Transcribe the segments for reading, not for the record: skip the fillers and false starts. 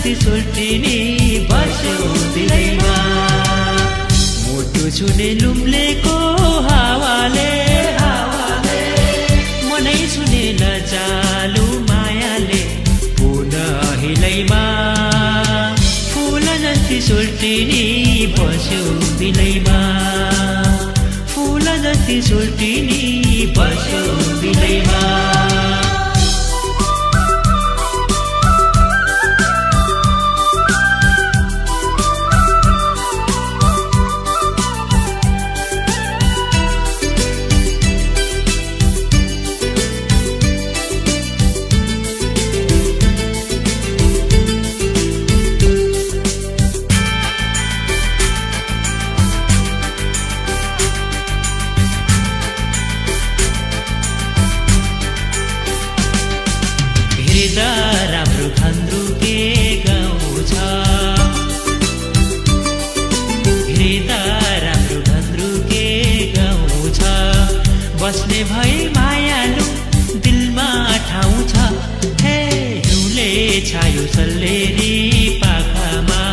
जति सुल्टिनी बस्यो दिलैमा मुटु छुने लुम्लेको हावाले मनै छुने नचालु मायाले पुनः हिलैमा फूल जति सुल्टिनी बस्यो दिलैमा फूल जति सुल्टिनी बस्यो दिलैमा राम्रो खन्द्रुके गाउँ छ राम्रो खन्द्रुके गाउँ छ बस्ने भई मायालु दिलमा ठाउँ छ हे हिउँले छायो सल्लेरी पाखामा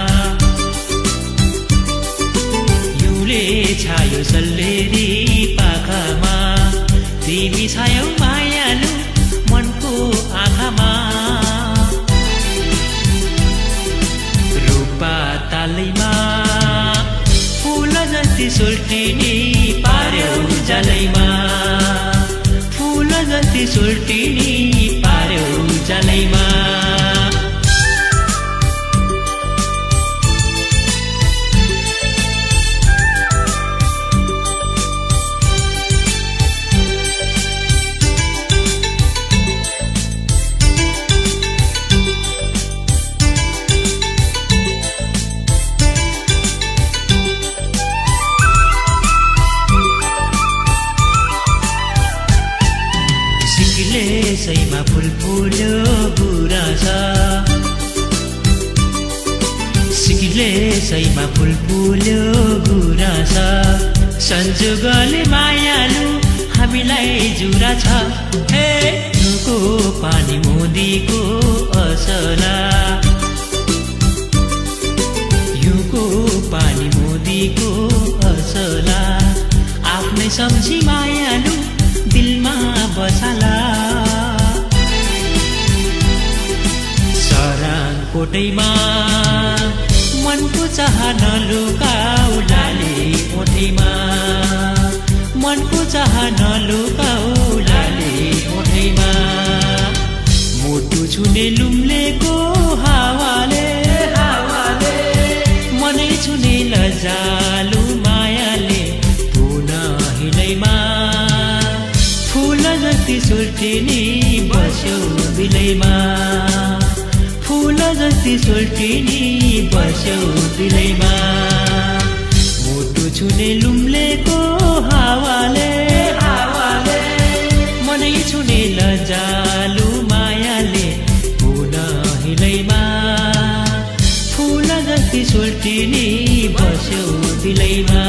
हिउँले छायो सल्लेरी पाखामा तिमी छायौ मायालु मनको आँखामा रूपा तालैमा फूल जति सुल्टिनी पार्यौ जलैमा फूल जति सुल्टिनी पार्यौ जलैमा सैमा फूल फूल्यो गुराँस सिकिले सैमा फूल फूल्यो गुराँस संजोगले मायालु हामीलाई जुरा छ हे नुको पानी मोदीको असला युको पानी मोदीको असला आफ्नै सम्झी मायालु दिलमा बसाला सराङ कोटैमा मनको चाहना लुकाऊ लाले ओठैमा मनको चाहना लुकाऊ लाले ओठैमा मुटु छुने लुम्लेको हावाले मनै छुने लजालु मायाले पुनः हिलैमा फूल जति सुल्टिनी बस्यो दिलैमा फूल जति सुल्टिनी बस्यो दिलैमा मुटु छुने लुम्लेको हावाले मनै छुने लजालु मायाले पुनः हिलैमा फूल जति सुल्टिनी बस्यो दिलैमा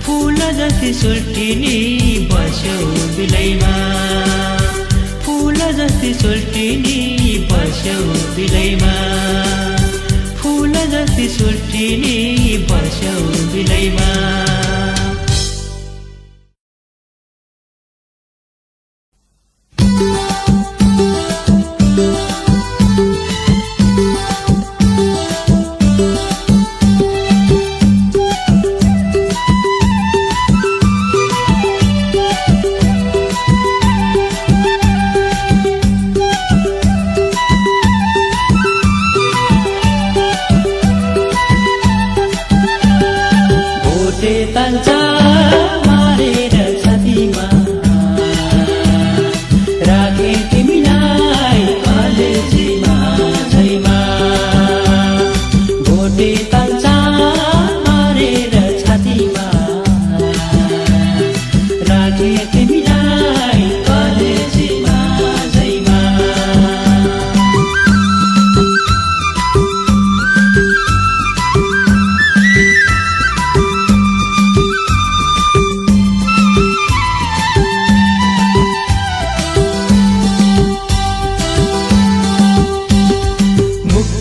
फूल जति सुल्टिनी बस्यो दिलैमा फूल जति सुल्टिनी बस्यो दिलैमा फूल जति सुल्टिनी बस्यो दिलैमा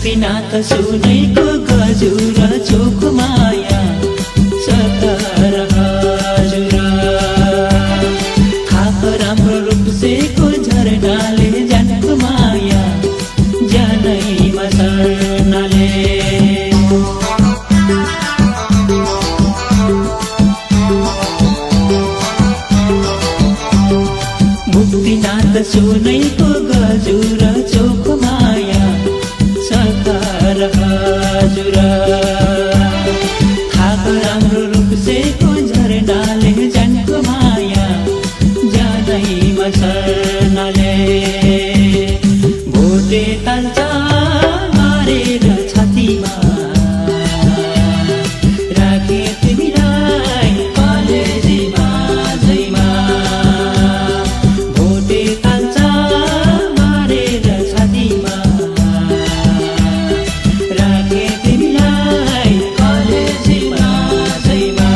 मुक्तिनाथ सुनैको गजुर चोख माया सकर हजुर थाप राम्रो रूपसेको झरनाले जानको माया जानैमा सर्नाले मुक्तिनाथ सुनैको गजुर चोख माया सकर हजुर थाप राम्रो रूपसेको झरनाले जानको माया जानैमा सर्नाले भोटे ताल्छ मारेर छातीमा राखे तिमीलाई कलेजीमा झैमा भोटे ताल्छ मारेर छातीमा राखे तिमीलाई कलेजीमा झैमा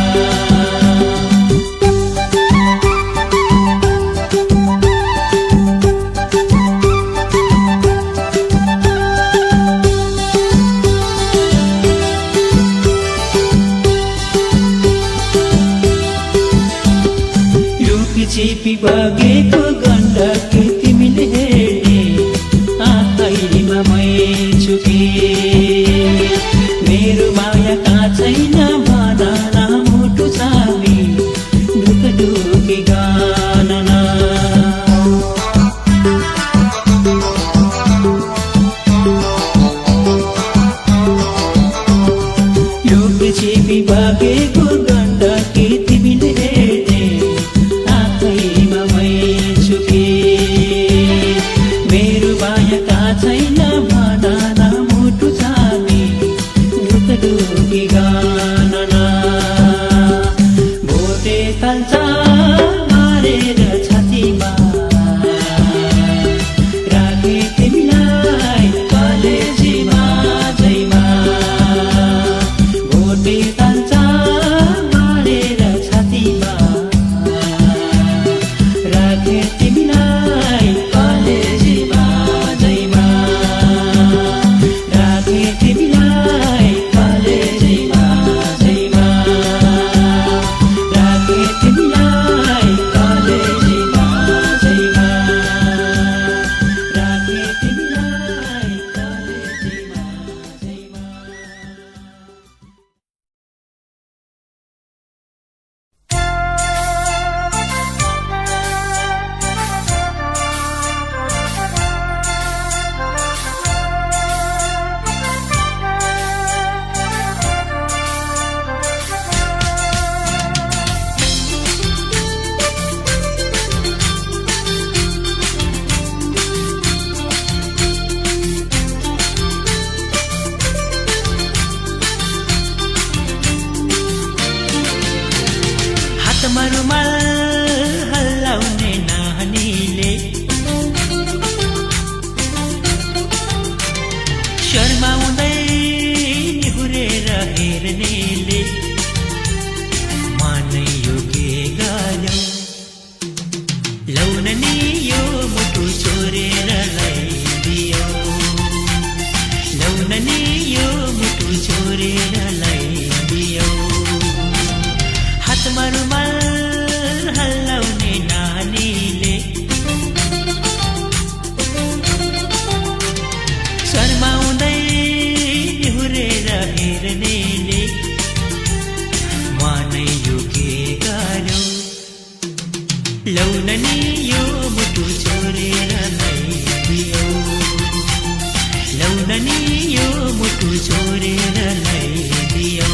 छिपी बगेको गण्डक तिमीले हेर्ने आँखैमा मै छु कि मेरो माया कहाँ छैन भन न मुटु छामी ढुकढुकी गणना छिपी बगेको गण्डक तिमीले हेर्ने आँखैमा मै छु कि मेरो माया कहाँ छैन भन न मुटु छामी ढुकढुकी गणना भोटे ताल्छ मारेर छातीमा राखे तिमीलाई कलेजीमा झैमा भोटे ताल्छ मारेर छातीमा राखे तिमीलाई कलेजीमा झैमा राखे तिमीलाई कलेजीमा झैमा राखे तिमीलाई कलेजीमा झैमा राखे तिमीलाई कलेजीमा झैमा हातमा रुमाल हल्लाउने नानीले शर्माउँदै निहुरेर हेर्नेले मानै यो के गर्यो लौन नि यो मुटु छोरेर ल्याइदियो लौन नि यो मुटु छोरेर ल्याइदियो हातमा रुमाल हल्लाउने नानीले शर्माउँदै निहुरेर हेर्नेले मानै यो के गर्यो लौन नि यो मुटु छोरेर ल्याइदियो लौन नि यो मुटु छोरेर ल्याइदियो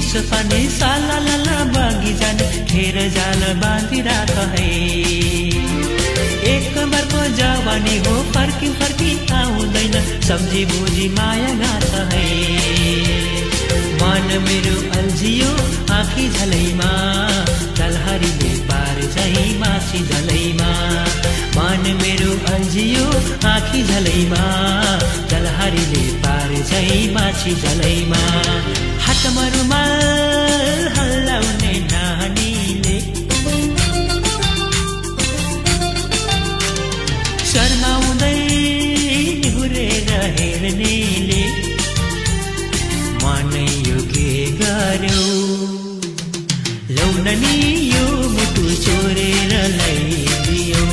चिसो पानी सालाला बगी जाने खेर जाल बाँधी राख है। एक बारको जवानी हो फर्की फर्की आउँदैन सम्झी बुझी माया गाछ है। मन मेरो अल्झियो आँखी झलैमा जलहरीले पार झै माछी झलैमा। मन मेरो अल्झियो आँखी झलैमा जलहरीले पार झै माछी झलैमा। हातमा रुमाल हल्लाउने नानीले शर्माउँदै निहुरेर हेर्नेले मनै यो के गर्यो लौन नि यो मुटु चोरेर लैदियो।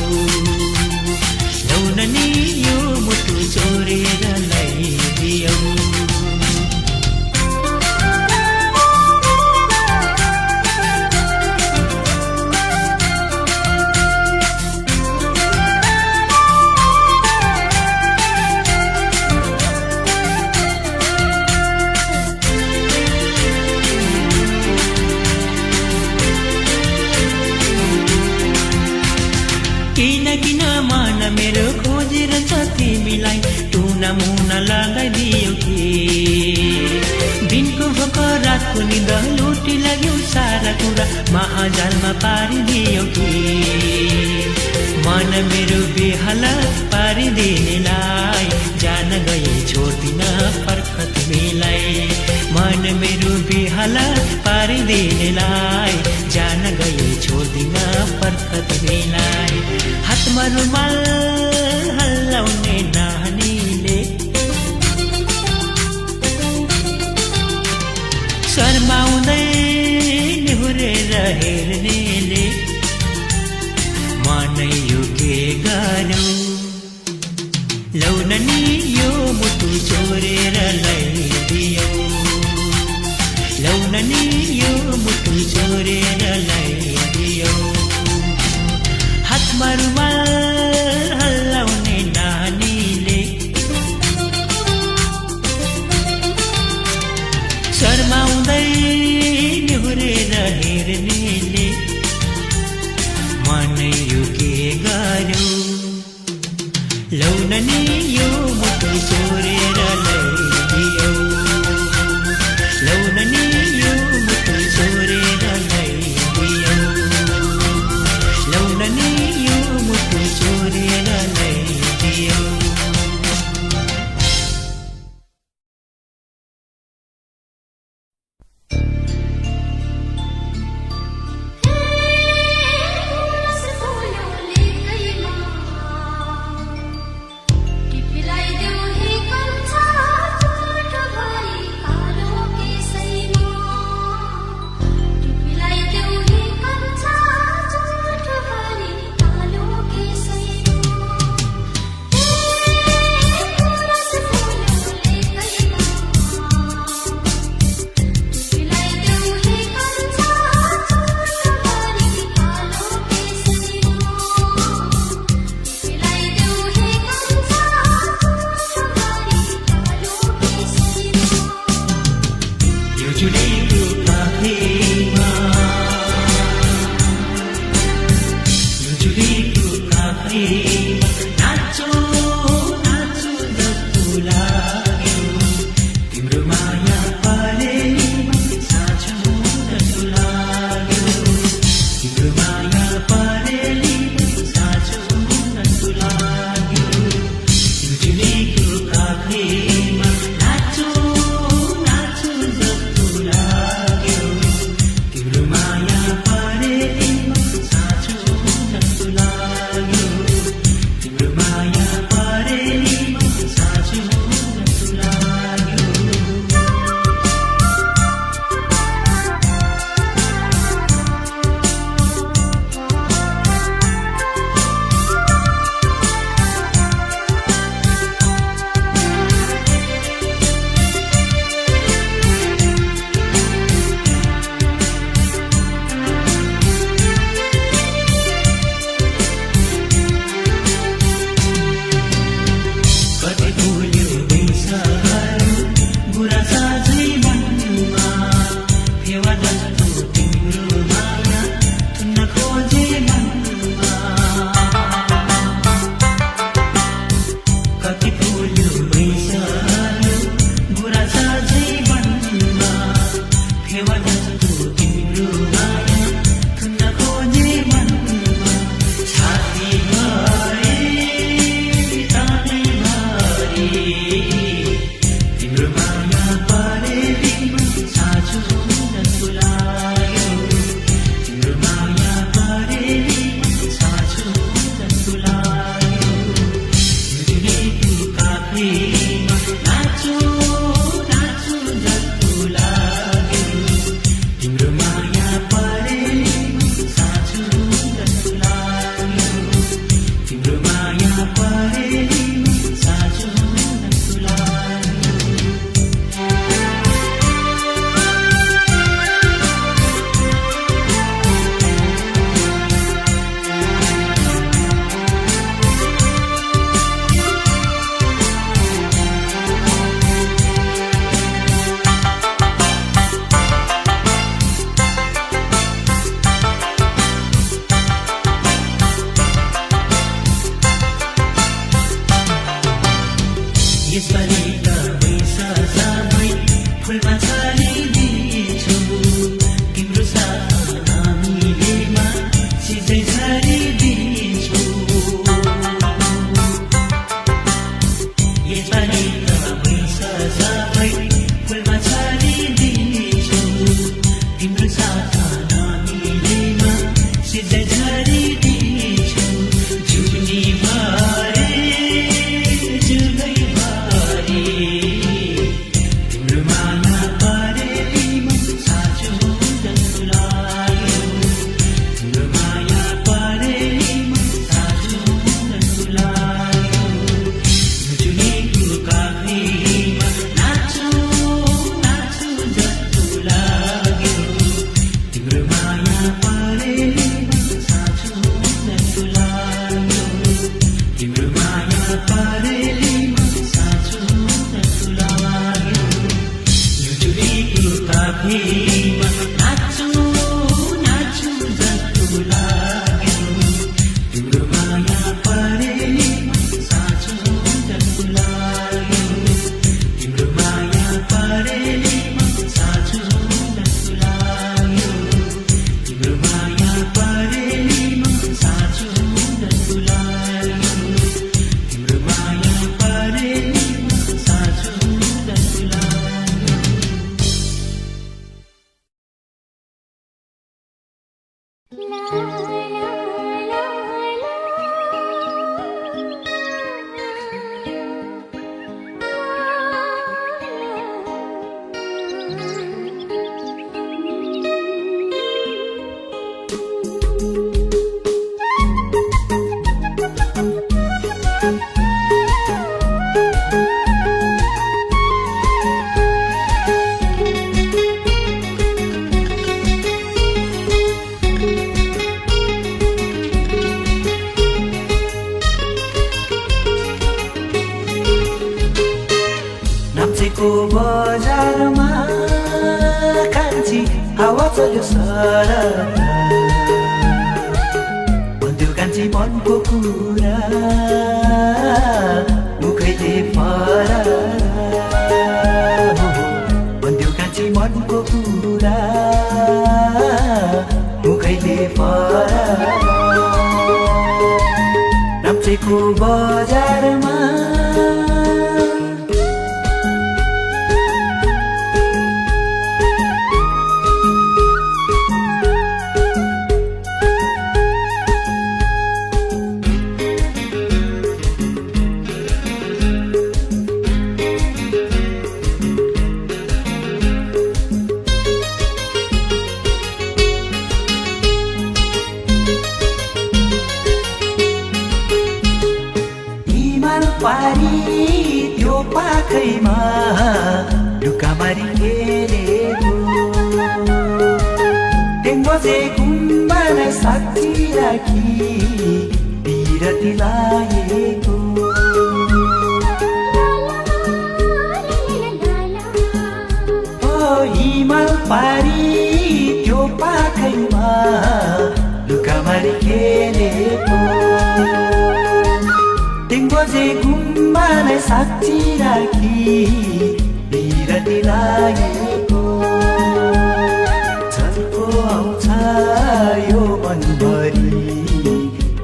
लौन नि यो मुटु चोरेर लैदियो। किन मन मेरो खोजेर छ तिमीलाई टुना मुना लगाइदियो कि। दिनको भोक रातको निद लुटी लाग्यो सारा कुरा महाजालमा पारिदियो कि। मन मेरो बेहाला पारिदिनेलाई जान गए छोड्दिन फर्क तिमीलाई। मन मेरो बेहाला पारिदिनेलाई जान गए छोड्दिन फर्क तिमीलाई। हातमा रुमाल हल्लाउने नानीले शर्माउँदै निहुरेर हेर्नेले मनै यो के गर्यो लौन नि यो मुटु चोरेर लैदियो। लौन नि यो मुटु चोरेर लैदियो। हातमा रुमाल हल्लाउने नानीले शर्माउँदै निहुरेर हेर्नेले मनै यो के गर्यो लौन नि यो मुटु चोरेर लैदियो। लौन नि यो मुटु चोरेर लैदियो। लौन नि यो मुटु चोरेर लैदियो। यसपालि त पैसा सबै फुलमा छरिदिन्छु तिम्रो साथ नानीलेमा सिधै छरिदिन्छु यसपालि त पैसा सबै फुलमा छरिदिन्छु तिम्रो साथ नानीलेमा सिधै छरिदिन्छु जुनी भरे जुनै भरे तिम्रो माया परेलीमा साँचो जस्तो लाग्यो तिम्रो माया परेलीमा साँचो जस्तो लाग्यो जुनीको काखीमा नाचो नाचो जस्तो लाग्यो तिम्रो माया परेलीमा साँचो जस्तो लाग्यो तिम्रो माया परेलीमा साँचो जस्तो लाग्यो जुनीको काखीमा नाचो नाचो जस्तो लाग्यो तिम्रो माया परेलीमा साँचो जस्तो लाग्यो तिम्रो माया परेलीमा साँचो जस्तो लाग्यो तिम्रो माया परेलीमा साँचो जस्तो लाग्यो तिम्रो माया परेलीमा साँचो जस्तो लाग्यो नाम्चेको बजारमा कान्छी हावा चल्यो सरक भन्थ्यो कान्छी मनको कुरा मुखैले फरक भन्थ्यो कान्छी मनको कुरा मुखैले फरक नाम्चेको बजारमा पारी त्यो पाखैमा ढुकामारी खेलेको टेङ्गोजे गुम्बालाई साक्षी राखी बिरती लागेको हिमाल पारी त्यो पाखैमा ढुकामारी खेलेको टेङ्गोजे गुम्बालाई साक्षी राखी बिरती लागेको झल्को आउँछ यो मनभरि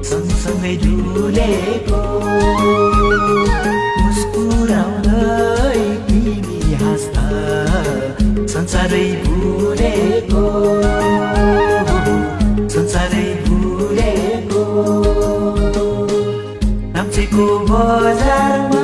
सँगसँगै डुलेको मुस्कुराउँदै तिमी हाँस्दा संसारै भुलेको संसारै भुलेको नाम्चेको बजारमा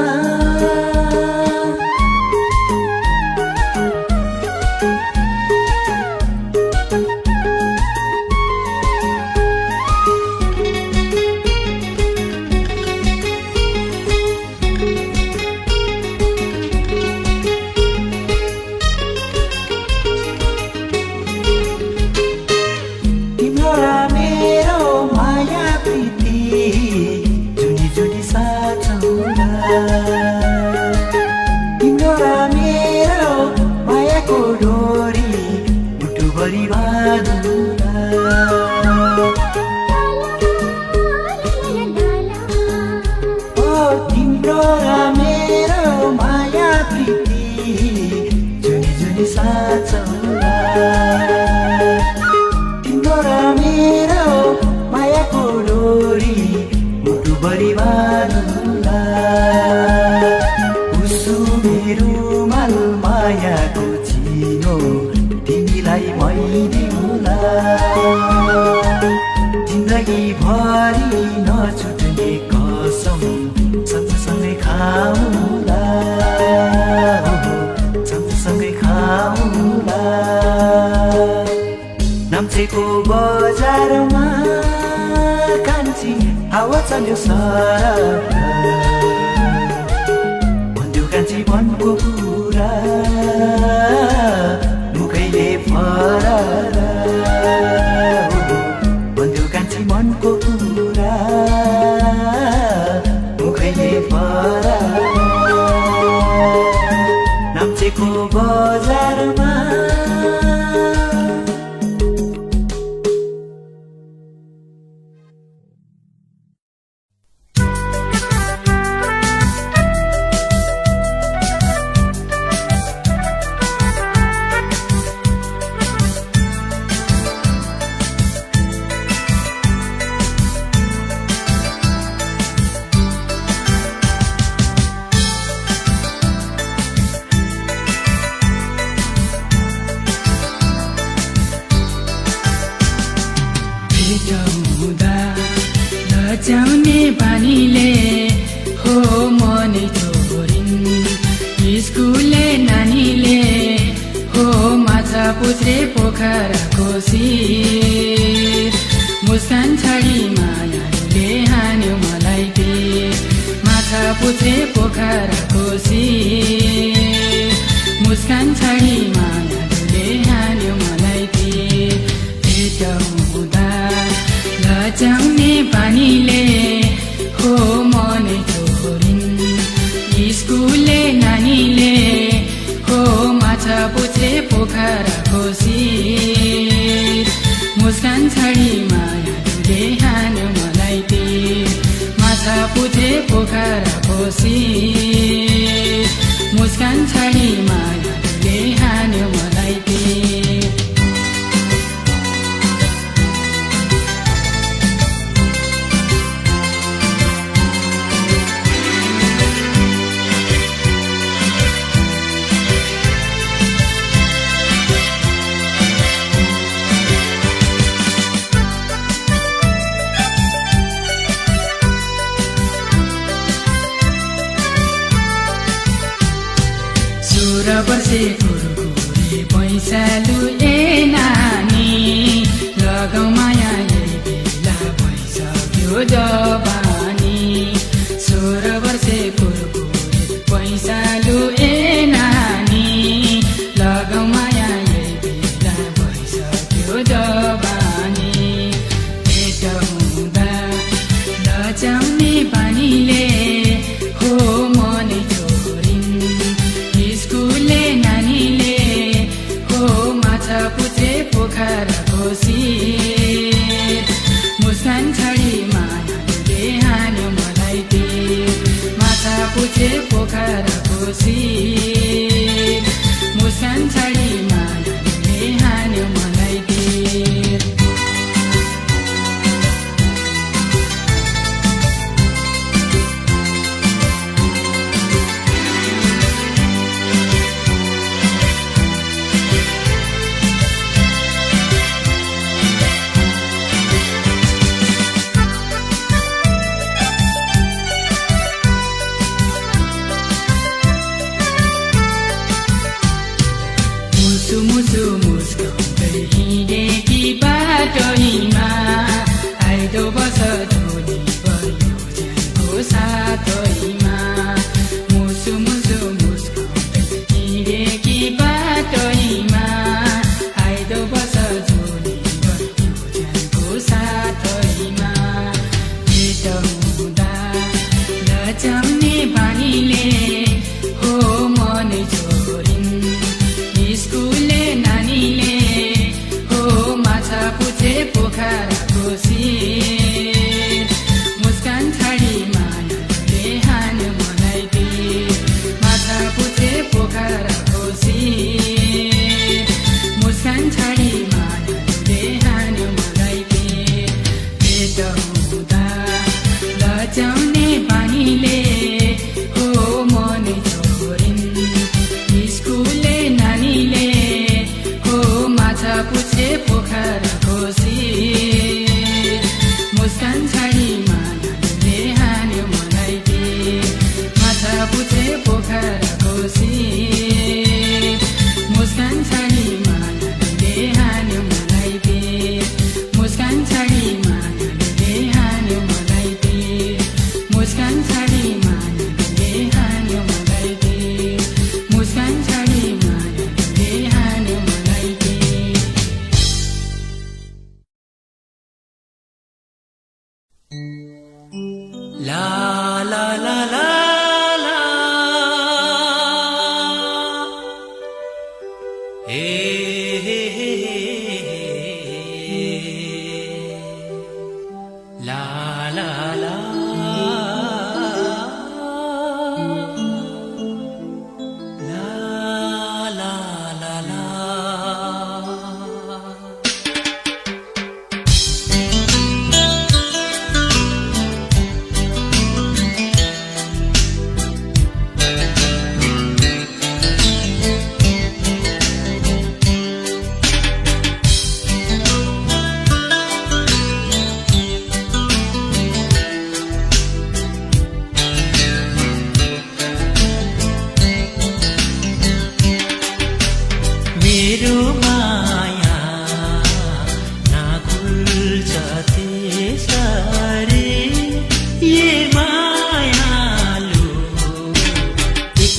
हाल्यो सारा भन्थ्यो कान्छी मनको कुरा मुखैले फरारा भन्थ्यो कान्छी मनको कुरा मुखैले फरारा नाम्चेको बजारमा लजाउने बानीले हो मनै छोरिन् स्कुले नानीले हो माछा पुछ्रे पोखराको शिर मुस्कान छाडी मायाले हान्यो मलाई तीर माछा पुछ्रे पोखराको शिर मुस्कान छाडी मायाले हान्यो मलाई तीर भेट हुँदा लजाउने बानीले हो मनै छोरिन् स्कुले नानीले हो माछा पुछ्रे पोखराको शिर मुस्कान छाडी मायाले हान्यो मलाई तीर माछा पुछ्रे पोखराको शिर मुस्कान छाडी मायाले हान्यो मलाई तीर वर्षे कुरकुरे पैसालु ए नानी लगाउ माया यही बेला भइसक्यो जवानी 16 वर्षे कुरकुरे पैसालु ए नानी लगाउ माया यही बेला भइसक्यो जवानी भेट हुँदा लजाउने बानीले हो मनै नानीले हो माछा पुछ्रे पोखराको शिर मुस्कान छाडी मायाले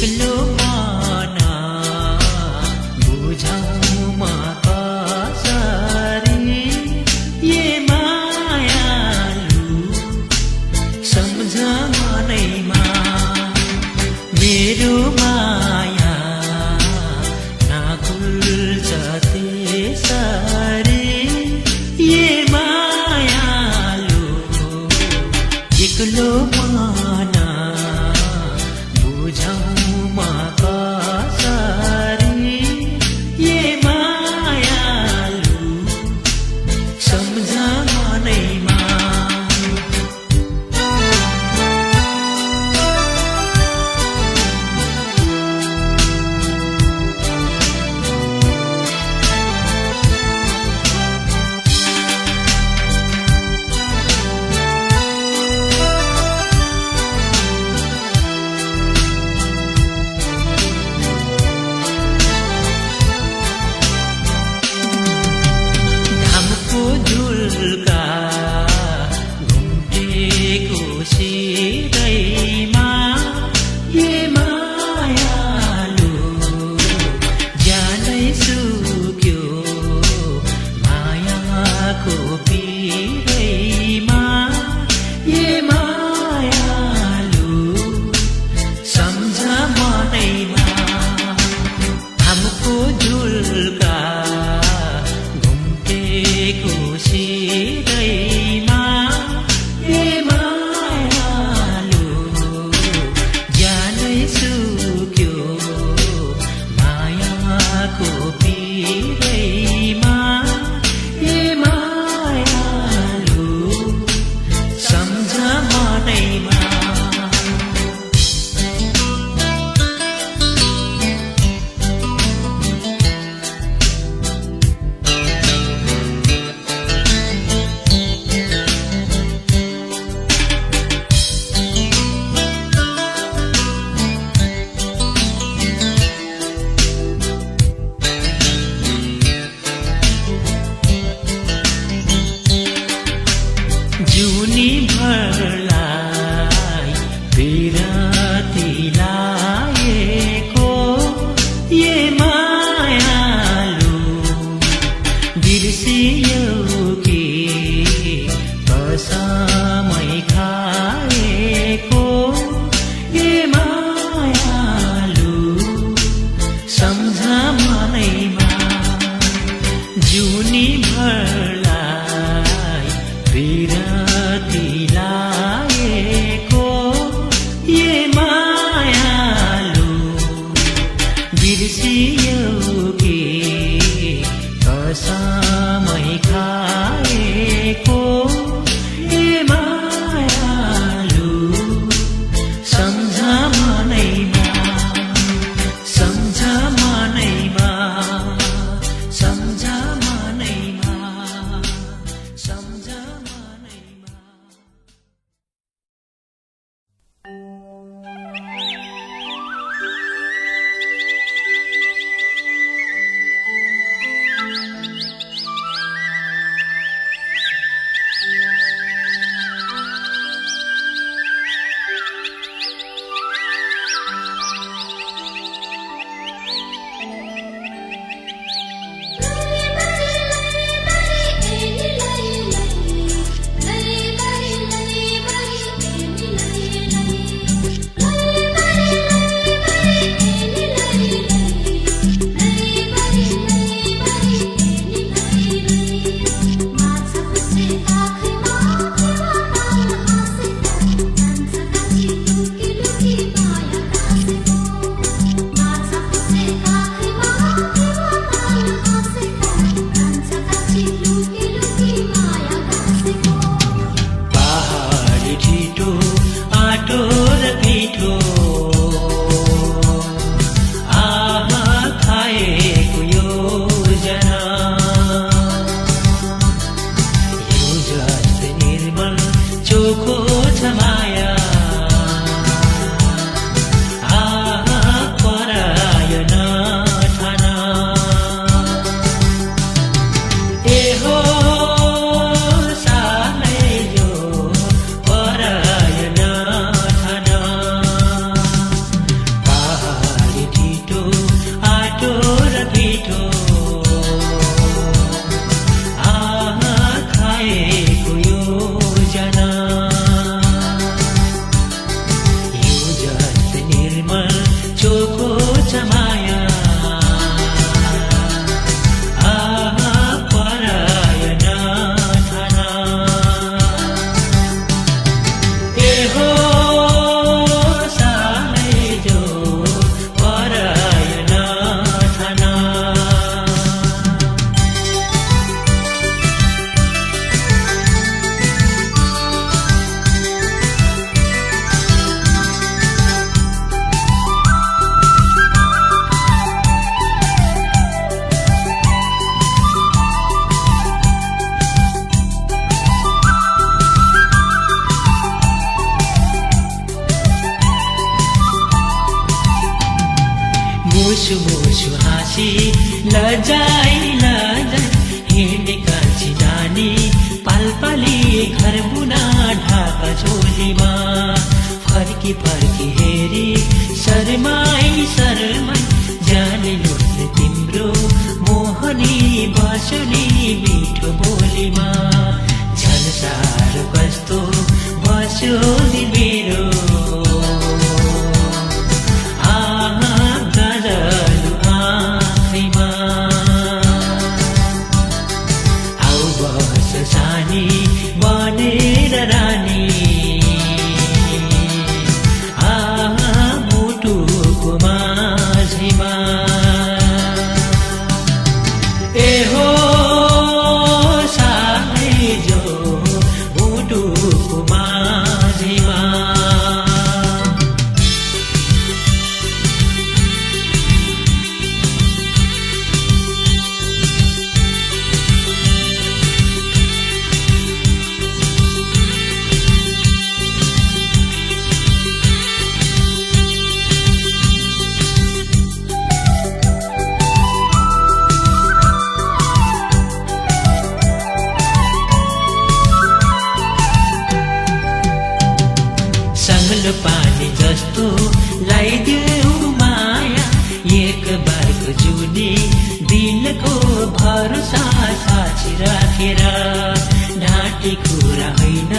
एक्लो मन बुझाउ म कसरी ये मायालु सम्झ मनैमा मेरो माया नाखुल्छ त्यसरी ये मायालु एक्लो मन बुझाउ म कसरी ये मायालु सम्झ मनैमा छ माया परायण ठाना ए हो सानै जो परायण ठाना मुसु मुसु हाँसी लजाई हिँड्ने कान्छी नानी पालपाली घर मुना ढाका झोलीमा फर्की फर्की हेरी शर्माई जाने लुट्ने तिम्रो मोहनी बसनी मिठो बोलीमा झन् साह्रो कस्तो बस्यो नि मेरो गजलु आँखैमा आउ बस सानी बनेर रानी मुटुको माझैमा ए हो सानै जो मुटुको माझैमा सङ्गलो पानी जस्तो लाइदेऊ माया एक बारको जुनी दिनको भरोसा साक्षी राखेर ढाँटी कुरा होइन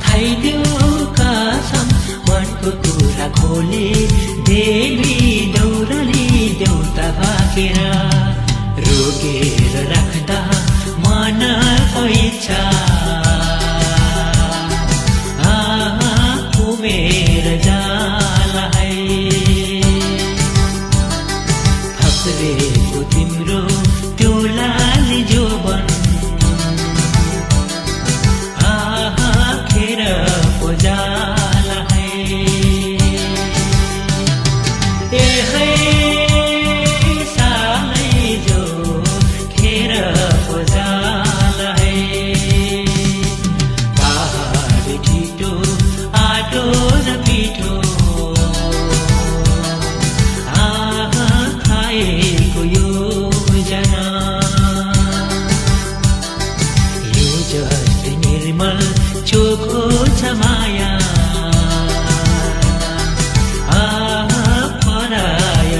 खाइदेऊ कसम मनको कुरा खोले देवी दौरली देउता भागेर रोकेर राख्दा मनको इच्छा उमेर जाला है थप्रेको तिम्रो त्यो लाली जोबन खेर पो जाला है ए है सानै जो खेर पो जाला है पहाड ठिटो आटो र पिठो खाएको योजना यो जस्तै निर्मल चोखो छ माया परायण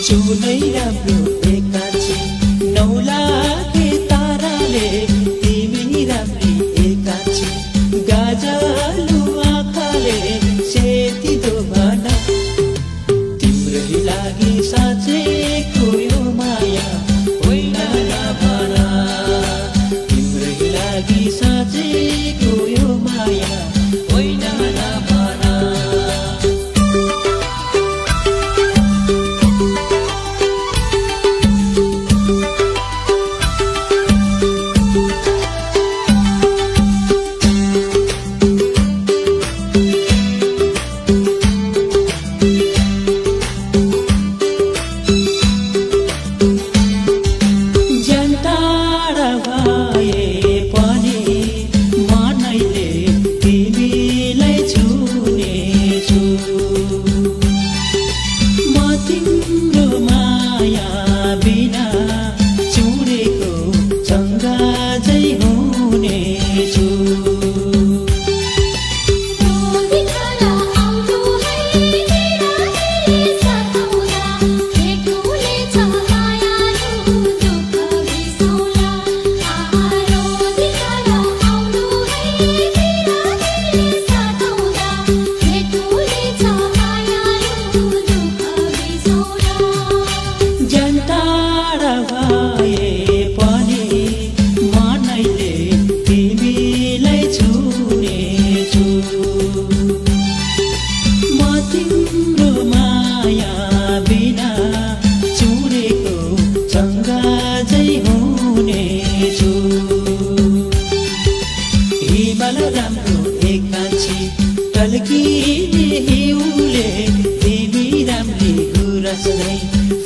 सुनै राम्रो एकाछी नौलाखे ताराले तिमी राम्री एकाछी गाजलु आँखाले सेतिदो भन तिम्रै लागि साँचेको यो माया होइन नभन तिम्रै लागि साँचेको यो माया होइन नभन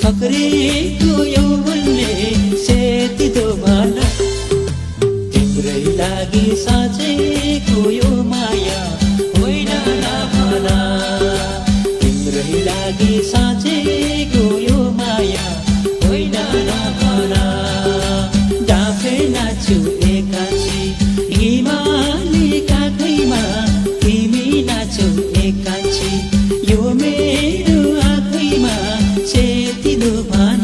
फक्रेको यौवनले सेतिदो भन तिम्रै लागि साँचेको यो माया होइन नभन तिम्रै लागि साँचेको यो माया होइन नभन डाँफे नाच्यो एकाछी हिमाली काखैमा तिमी नाच्यौ एकाछी यो मेरो आँखैमा सेतिदो भन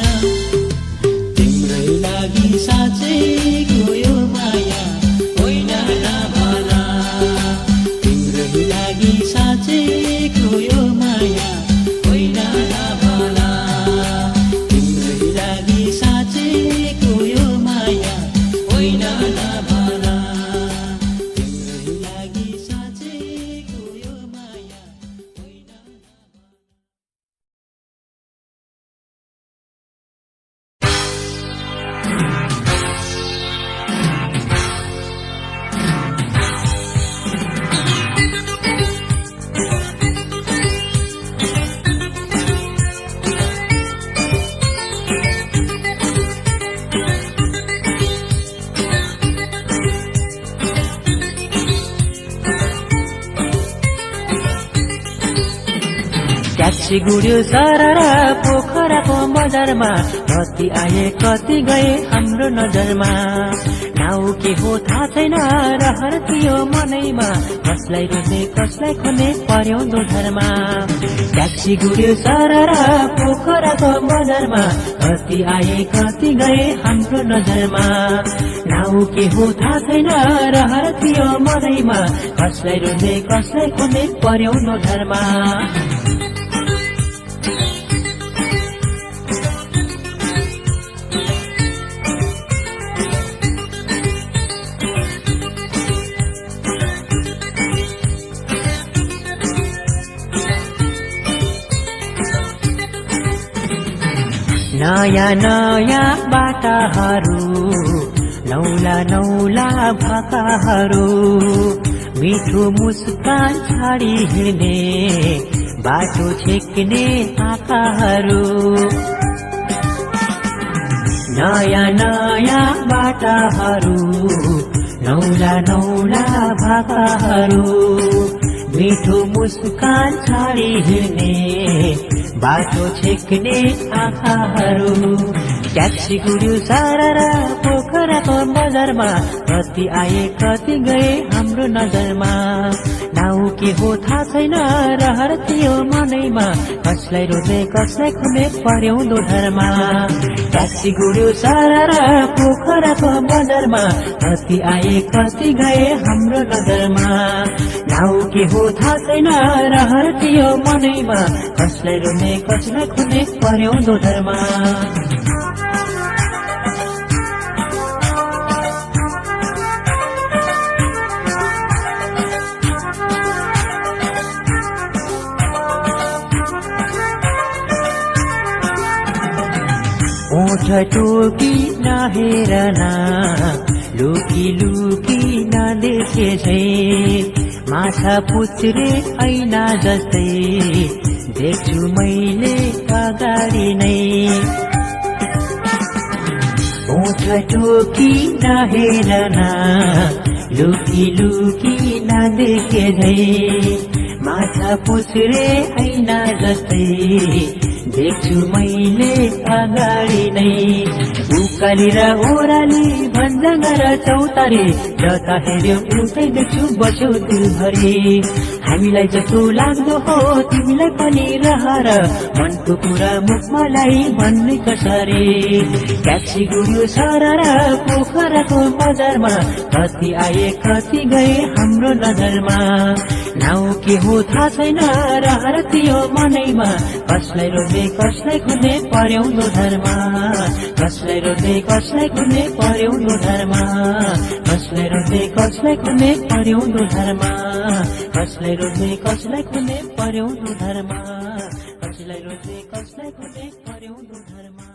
तिम्रै लागि साँचेको यो माया होइन नभन तिम्रै लागि साँचेको यो माया होइन नभन तिम्रै लागि साँचेको यो माया होइन नभन तिम्रै लागि साँचेको यो माया होइन ट्याक्सी गुड्यो सररा पोखराको बजारमा कति आए कति गए हाम्रो नजरमा नाउ के हो थाहा छैन रहर थियो मनैमा कसलाई रोज्ने कसलाई खोज्ने पर्यो दोधरमा ट्याक्सी गुड्यो सररा पोखराको बजारमा कति आए कति गए हाम्रो नजरमा नाउ के हो थाहा छैन रहर थियो मनैमा कसलाई रोज्ने कसलाई खोज्ने पर्यो दोधरमा नयाँ नयाँ बाटाहरू नौला नौला भाकाहरू मिठो मुस्कान छाडी हिँड्ने बाटो छेक्ने आँखाहरू नयाँ नयाँ बाटाहरू नौला नौला भाकाहरू मिठो मुस्कान छाडी हिँड्ने बाटो छेक्ने आँखाहरू ट्याक्सी गुड्यो सारा पोखराको बजारमा कति आए कति गए हाम्रो नजरमा नाउ के हो थाहा छैन रहर थियो मनैमा कसलाई रोज्ने कसलाई खुने पर्याउँदो धरमा काशी गुड्यो सारा पोखराको बजारमा कति आए कति गए हाम्रो नजरमा नाउ के हो थाहा छैन रहर थियो मनैमा कसलाई रोज्ने कसलाई खुने पर्याउँदो धरमा ओठ टोकी नहेरना लुकी लुकी नदेखे झै माछा पुच्छ्रे ऐना जस्तै देख्छु मैले अगाडि नै ओठ टोकी नहेरना लुकी लुकी नदेखे झै माछा पुच्छ्रे ऐना जस्तै देख्छु मैले अगाडि नै उकाली र ओराली भन्ज्याङ र चौतारी जता हेर्यो एउटै देख्छु बस्यो दिलभरि हामीलाई जस्तो लाग्दो हो तिमीलाई पनि रहर मनको कुरा मुखमा लाई भन्ने कसरी ट्याक्सी गुड्यो सररा पोखराको बजारमा कति आए कति गए हाम्रो नजरमा नाउ के हो थाहा छैन रहर थियो मनैमा कसलाई रोज्ने कसलाई खुने पर्याउँदो धर्मा कसलाई रोज्ने कसलाई खुने पर्याउँदो धर्मा कसलाई रोज्ने कसलाई खुने पर्याउँदो धर्मा कसलाई रोज्ने कसलाई खुने पर्याउँदो धर्मा कसलाई रोज्ने कसलाई खुने पर्याउँदो धर्मा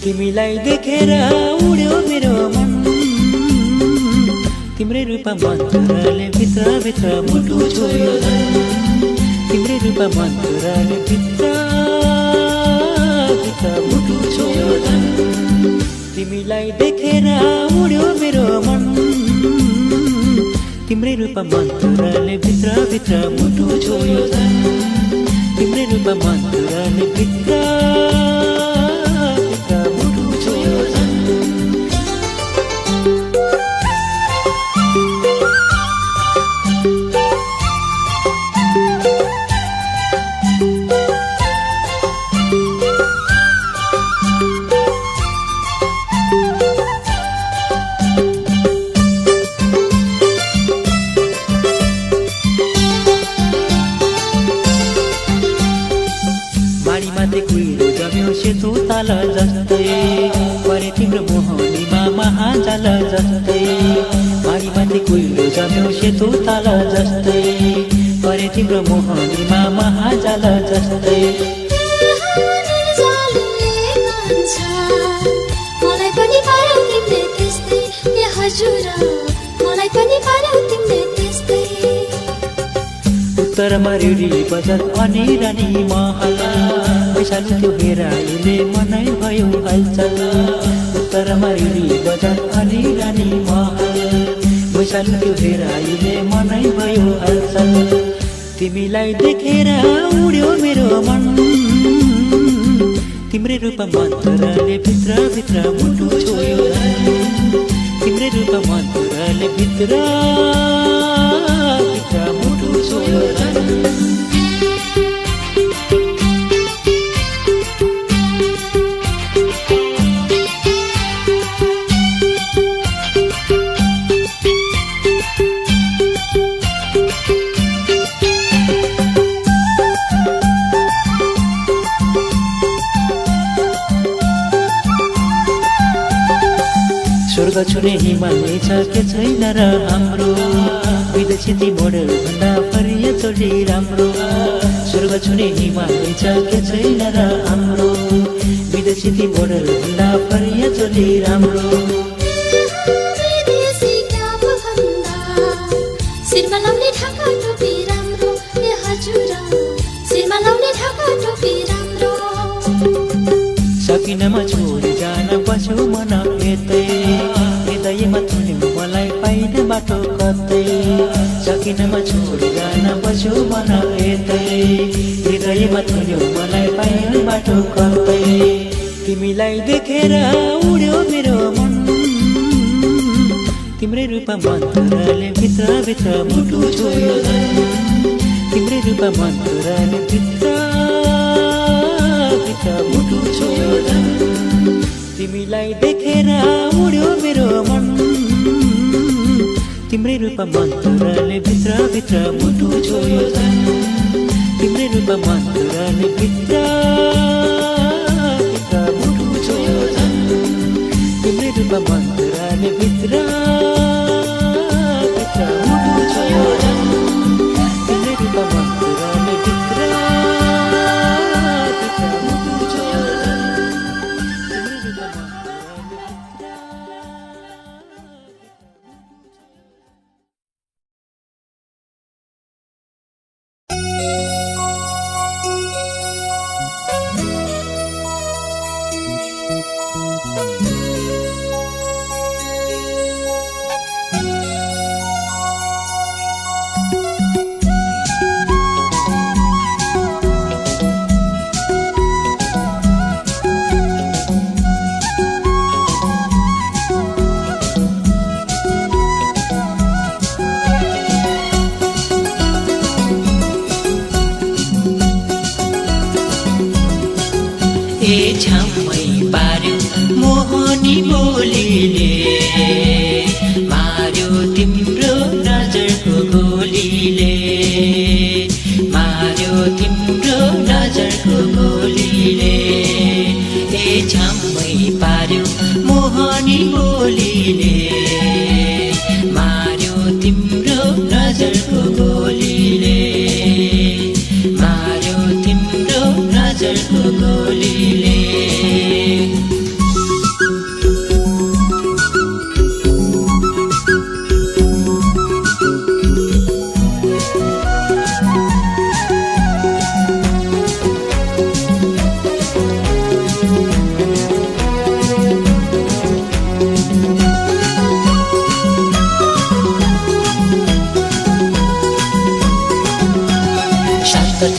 तिमीलाई देखेर उड्यो मेरो मन तिम्रै रूपमा मन्त्रले भित्र भित्र मुटु छोयो तिम्रै रूपमा मन्त्रले भित्र भित्र मुटु छोयो तिमीलाई देखेर उड्यो मेरो मन तिम्रै रूपमा मन्त्रले भित्र भित्र मुटु छोयो तिम्रै रूपमा मन्त्रले भित्र सेतु ताल जस्तै परे तिम्रो मोहनीमा महाजाल जस्तै माडी माथि कुहिरो जम्यो सेतु ताल जस्तै परे तिम्रो मोहनीमा महाजाल जस्तै मलाई पनि पार्यौ तिमीले त्यस्तै ए हजुर मलाई पनि पार्यौ तिमीले त्यस्तै उत्तरमा रेडी बजार अनि रानी महल पैसालु त्यो हेराइले मनै भयो हलचल उत्तरमा रेडी बजार अनि रानी महल पैसालु त्यो हेराइले मनै भयो हलचल तिमीलाई देखेर उड्यो मेरो मन तिम्रै रूपमा मन्त्रले भित्र भित्र मुटु छोयो तिम्रै रूपमा मन्त्रले भित्र भित्र मुटु छोयो छुने हिमालय छ के छैन र हाम्रो विदेशी मोडल भन्दा फरिया चोली राम्रो स्वर्ग छुने हिमालय छ के छैन र हाम्रो विदेशी मोडल भन्दा फरिया चोली राम्रो विदेशी क्याप भन्दा शिरमा लाउने ढाका टोपी राम्रो ए हजुर शिरमा लाउने ढाका टोपी राम्रो सकिनमा छोडी जान बस्यो मन यतै हृदयमा थुन्यो मलाई पाइन बाटो कतै सकिनमा छोडी जान बस्यो मन यतै हृदयमा थुन्यो मलाई पाइन बाटो कतै तिमीलाई देखेर उड्यो मेरो मन तिम्रै रूपमा मन्तरले भित्र मुटु छोयो तिम्रै रूपमा मन्तरले भित्र मुटु छोयो तिमीलाई देखेर उड्यो मेरो मन तिम्रै रूपमा मन्तरले भित्र मुटु छोयो तिम्रै रूपमा मन्तरले भित्र मुटु छोयो तिम्रै रूपमा मन्तरले भित्र मुटु छोयो तिम्रै रूपमा मन्तरले भित्र मुटु छोयो तिम्रै रूपमा छाम्मै पार्यो मोहनी बोलीले मार्यो तिम्रो नजरको गोलीले मार्यो तिम्रो नजरको गोलीले छाम्मै पार्यो मोहनी बोलीले मार्यो तिम्रो नजरको गोलीले मार्यो तिम्रो नजरको गोलीले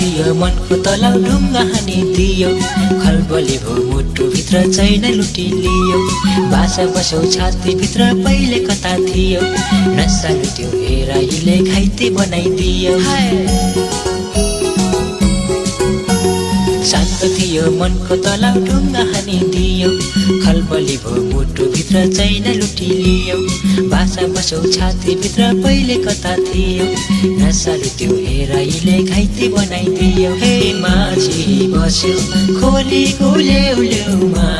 थियो मनको तलाउ ढुङ्गा हानिदियो खलबली भो मुटुभित्र चैन लुटिलियो बासा बसौ छातीभित्र पहिले कता थियो नसा लुट्यो हेराइले घाइते बनाइदियो शान्त थियो मनको तलाउ ढुङ्गा हानिदियो खलबली भो मुटुभित्र चैन लुटिलियो बासा बसौ छातीभित्र पहिले कता थियो नसा लुट्यो हेराइले घाइते बनाइदियो हे माझी बस्यो खोलीको ल्याउमा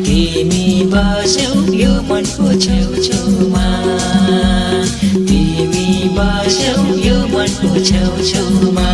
तिमी बस्यौ यो मनको छेउछेउमा तिमी बस्यौ यो मनको छेउछेउमा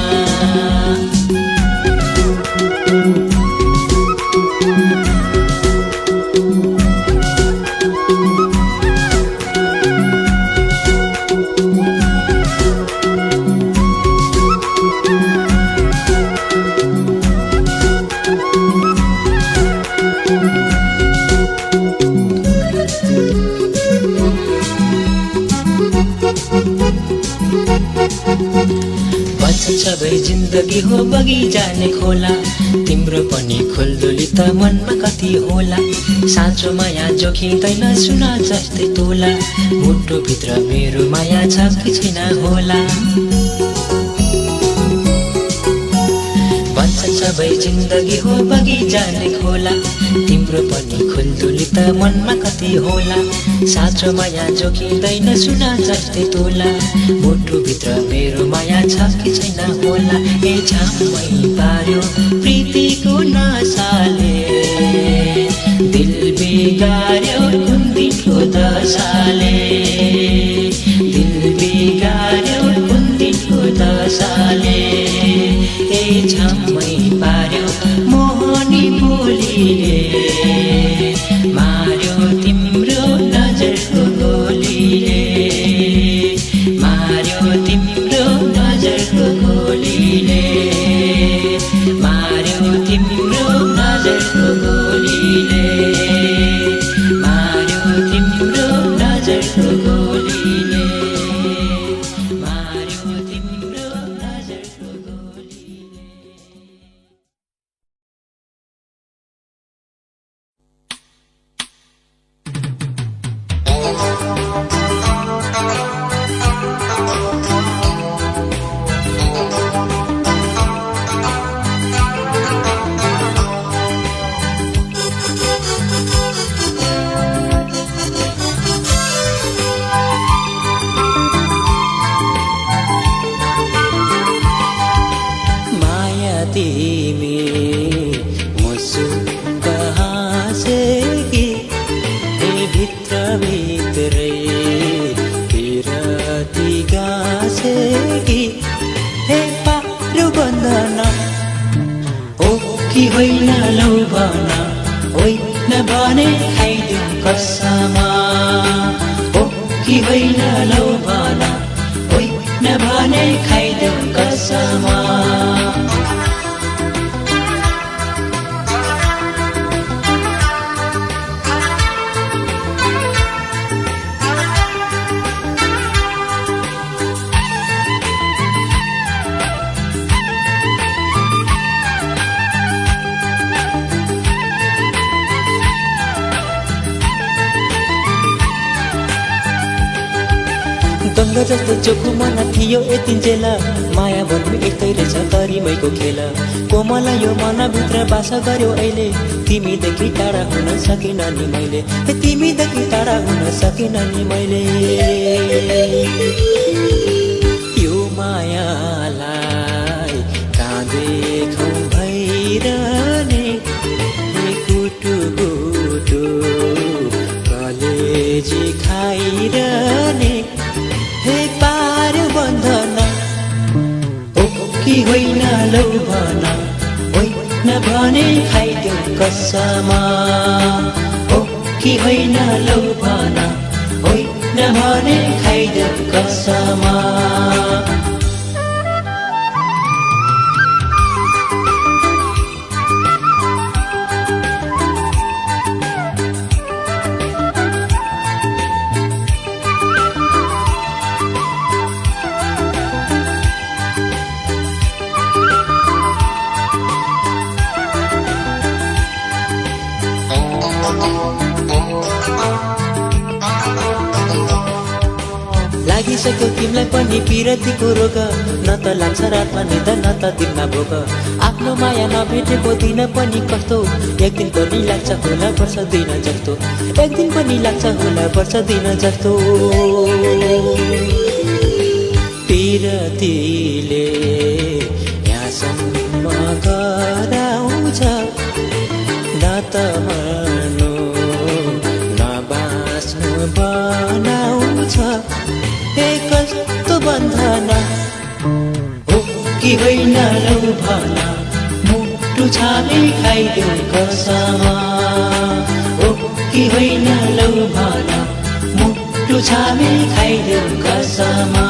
सबै जिन्दगी हो बगी जाने खोला तिम्रो पनि खोल्दोली त मनमा कति होला साँचो माया जोखिँदैन सुना जस्तै तोला मुटु भित्र मेरो माया छ कि छैन होला भन्छ सबै जिन्दगी हो बगी जाने खोला तिम्रो पनि खोल्दोली त मनमा कति होला साँचो माया जोखिँदैन सुना जस्तै तोला मुटु भित्र मेरो माया छ कि छैन होला ए छाम्मै पार्यो प्रीतिको नसाले दिल बिगार्यो कुन्दी दशाले दिल बिगार्यो कुन दिनको दशाले ए झम्मै पार्यो मोहनी बोलीले मार्यो तिम्रो नजरको गोलीले मार्यो तिम्रो नजरको गोलीले मार्यो तिम्रो नजरको गोलीले मार्यो तिम्रो नजरको गोलीले मार्यो तिम्रो नजरको गोलीले। माया तिमी मुसुक्क हाँसेकी ए भित्र भित्रै पिरती गाँसेकी हे पारो बन्धन हो कि होइन लौ भन होइन भने खाइदिउँ कसमा हो कि होइन लौ भन होइन भने खाइदिउँ कसमा। दङ्ग जस्तो चोखो मन थियो यतिन्जेल माया भन्नु यस्तै रहेछ गरिमैको खेल कोमल यो मनभित्र बास गर्यो अहिले तिमीदेखि टाढा हुन सकिन नि मैले तिमीदेखि टाढा हुन सकिन नि मैले यो मायालाई कहाँ देखौँ भइरहने कुटु कुटु कलेजी खाइरहने हे पार बन्धन हो कि होइन लौ भन होइन भने खाइदेऊ कसमा हो कि होइन लौ भन होइन भने खाइदेऊ कसमा। लागिसक्यो तिमीलाई पनि पिरतीको रोग न त लाग्छ रातमा निद न त दिनमा भोग आफ्नो माया नभेटेको दिन पनि कस्तो एक दिन पनि लाग्छ होला वर्ष दिन जस्तो एक दिन पनि लाग्छ होला वर्ष दिन जस्तो पिरतीले यहाँसम्म गराउँछ न त मर्नु न बाँच्नु बनाउँछ हे कस्तो बन्धन हो कि होइन लौ भन मुटु छामे खाइदेऊ कसमा हो कि होइन लौ भन मुटु छामे खाइदेऊ कसमा।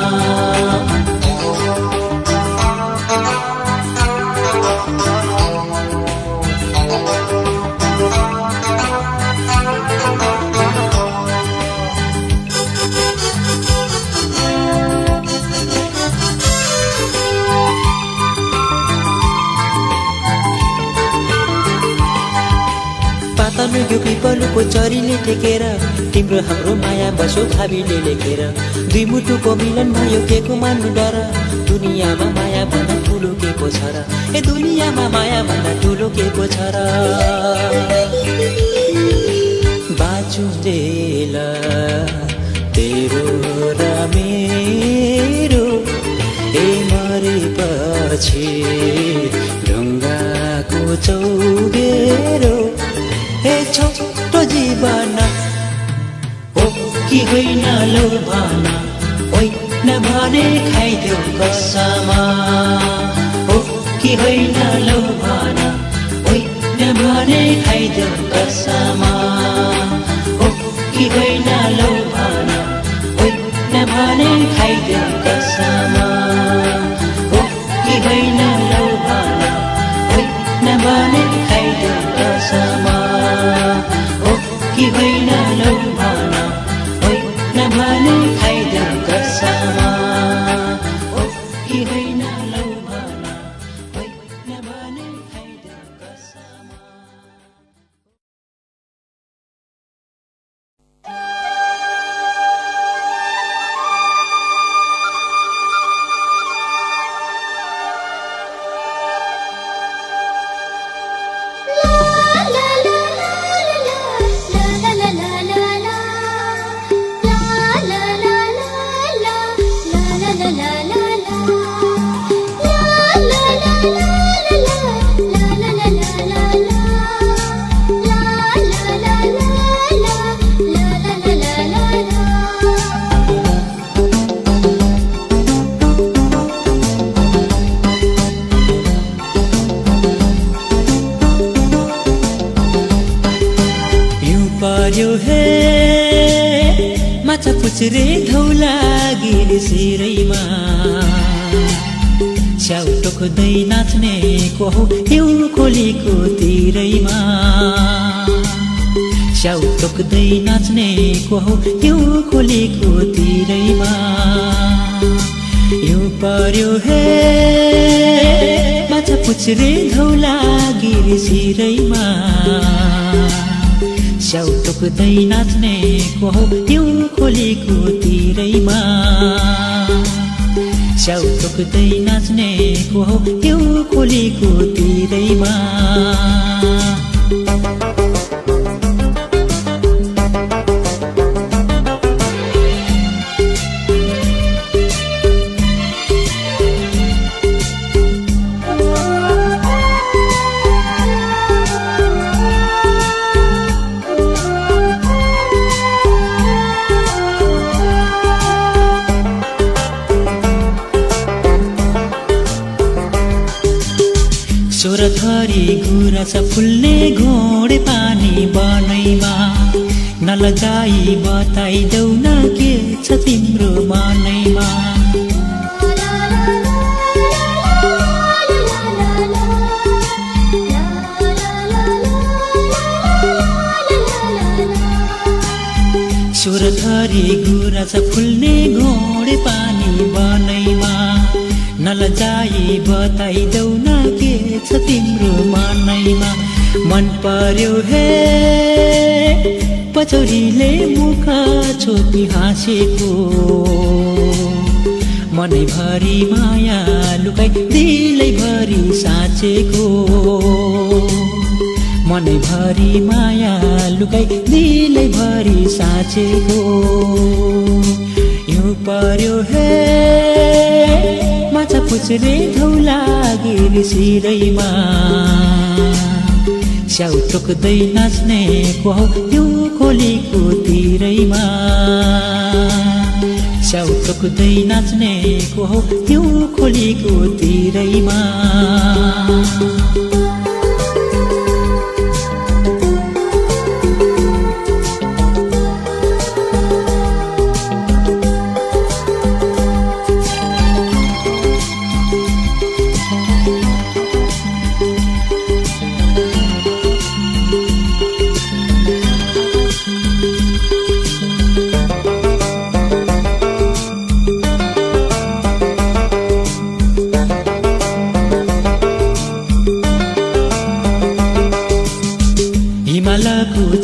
यो पिपलुको चरीले टेकेर तिम्रो हाम्रो माया बसो भावीले लेखेर दुई मुटुको मिलन भयो के को मान्नु डर दुनियाँमा माया भन्दा ठुलो के को छ र ए दुनियाँमा माया भन्दा ठुलो के को छ र बाँचुन्जेल तेरो र मेरो ए मरेपछि ढुङ्गाको चौबेरो हे छोटो जीवन हो कि कि होइन लौ भन होइन भने खाइदेऊ कसमा हो कि होइन लौ भन होइन भने खाइदेऊ कसमा हो कि होइन लौ भन होइन भने खाइदेऊ कसमा हो कि होइन लौ भन होइन भने खाइदेऊ कसमा हो कि होइन लौ भन होइन भने खाइदेऊ कसमा हो कि होइन लौ भन होइन भने खाइदेऊ कसमा माछा पुछरे धौला गिरी सिरैमा च्याउ टोक्दै नाच्ने को हो हिउँ खोलीको तिरैमा च्याउ टोक्दै नाच्ने को हो हिउँ खोलीको तिरैमा हिउँ पर्यो हे माछा पुछरे धौला गिरी सिरैमा च्याउ टोक्दै नाच्ने को हो हिउँ खोलीको तिरैमा च्याउ टोक्दै नाच्ने को हो हिउँ खोलीको तिरैमा थरी गुराँस फुल्ने घोडे पानी बनैमा नलजाई बताइदेऊ न के छ तिम्रो मनैमा सुरथरी गुराँस फुल्ने घोडे पानी बनैमा नलजाई बताइदेऊ न के छ तिम्रो मनैमा मन पर्यो हे पछौरीले मुख छोपी हाँसेको मनैभरि माया लुकाई दिलैभरि साँचेको मनैभरि माया लुकाई दिलैभरि साँचेको हिउँ पर्यो हे माछा पुछरे धौला गिरी सिरैमा च्याउ टोक्दै नाच्ने को हो हिउँ खोलीको तिरैमा च्याउ टोक्दै नाच्ने को हो हिउँ खोलीको तिरैमा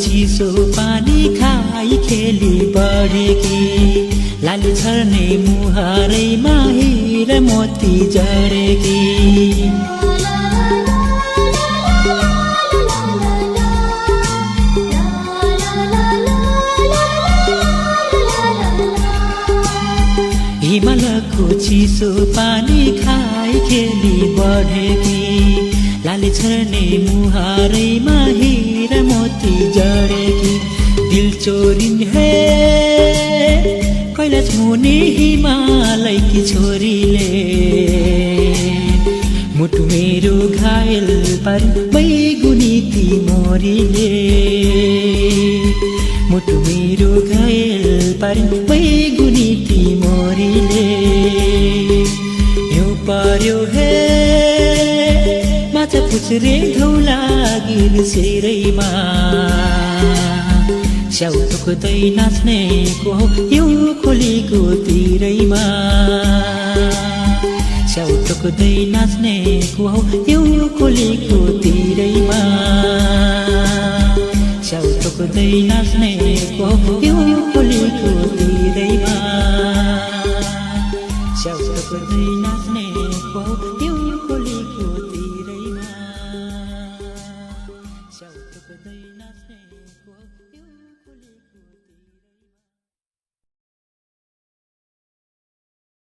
चिसो पानी खाई खेली बढेकी लाली झर्ने मुहारैमा हिरा मोती जडेकी हिमालको चिसो पानी खाई खेली बढेकी लाली झर्ने मुहारैमा हिरा मोती जडेकी दिल चोरिन है तेज मुनि हिमालयकी छोरीले मुटु मेरो घायल पारी बैगुनी ती मोरीले मुटु मेरो घायल पारी बैगुनी ती मोरीले यो पर्यो हे माछा पुछरे धौला गिर सेरैमा स्याउ टोक्दै नाच्नेको हो यो खोलीको तिरैमा स्याउ टोक्दै नाच्नेको हो यो खोलीको तिरैमा स्याउ टोक्दै नाच्नेको हो यो खोलीको तिरैमा स्याउ टोक्दै नाच्नेको हो यो खोलीको तिरैमा स्याउ टोक्दै